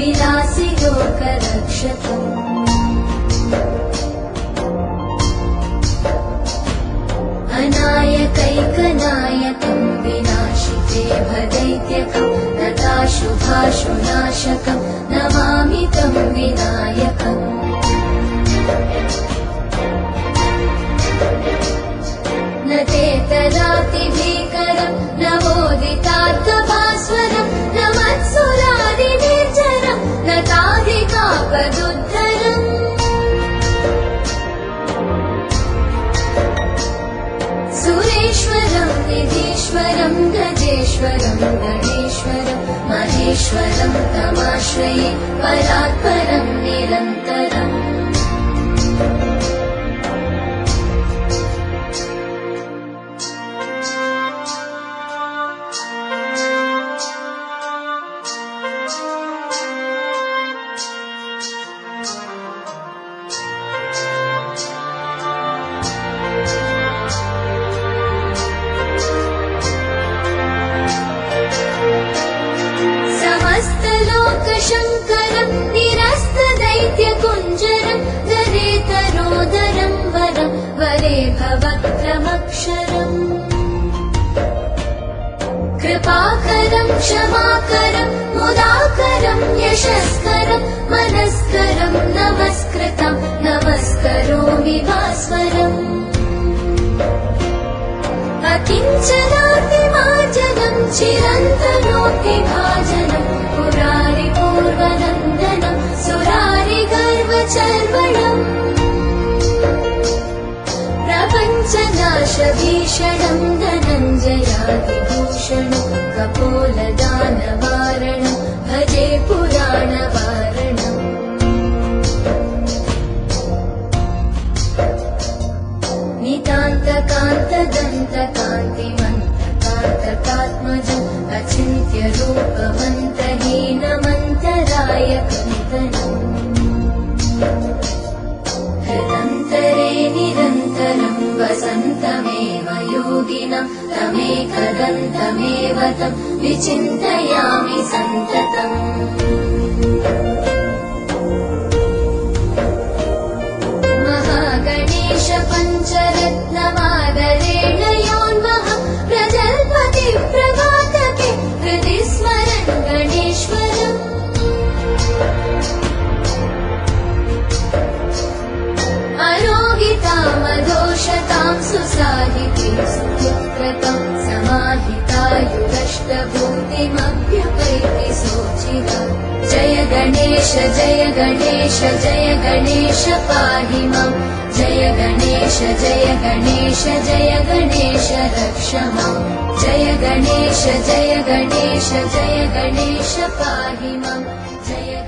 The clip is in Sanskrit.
विलासि लोकरक्षकम् अनायकैकनायकम् विनाशिते भदैत्यकम् नताशुभाशुनाशकम् नमामि तं विनायकम् न ते तदातिभीकरम् न वोदितार्थभास्वरम् न मत्सुरादिनिर्जरम् न ताधिकापदुद्धरम् सुरेश्वरम् निधीश्वरम् गजेश्वरम् गणेश्वरम् महेश्वरम् तमाश्रये परात्परम् निरन्तरम् शङ्करम् निरस्तदैत्यकुञ्जरम् दरेतरोदरम् वरम् वरे भवक्रमक्षरम् कृपाकरम् क्षमाकरम् मुदाकरम् यशस्करम् मनस्करम् नमस्कृतम् नमस्करोमि भास्वरम् अकिञ्चनातिमार्जनम् चिरन्तनोऽतिभाजनम् पुरारिपूर्वनन्दनम् सुरारिगर्वचर्वणम् प्रपञ्चनाशभीषणम् धनञ्जयादिभूषणम् कपोलदानवारणम् भजे पुराणवारणम् नितान्तकान्तदन्तकान्तिमन्तकान्तकात्मजम् अचिन्त्यरूपमन्तहीनमन्तरायकन्दनम् हृदन्तरे निरन्तरम् वसन्तमेव योगिनम् तमेकदन्तमेव तं विचिन्तयामि सन्ततम् महागणेश पञ्चरत्नमादरेण योन्वहम् प्रजल्पति प्रभातके हृदि स्मरन् गणेश्वरम् अरोगितामदोषतां सुसाहितीं सुपुत्रतां समाहितायुरष्टभूतिमभ्युपैति सोचिरा जय गणेश जय गणेश जय गणेश पाहि माम् जय गणेश जय गणेश जय गणेश रक्ष माम् जय गणेश जय गणेश जय गणेश पाहि माम् जय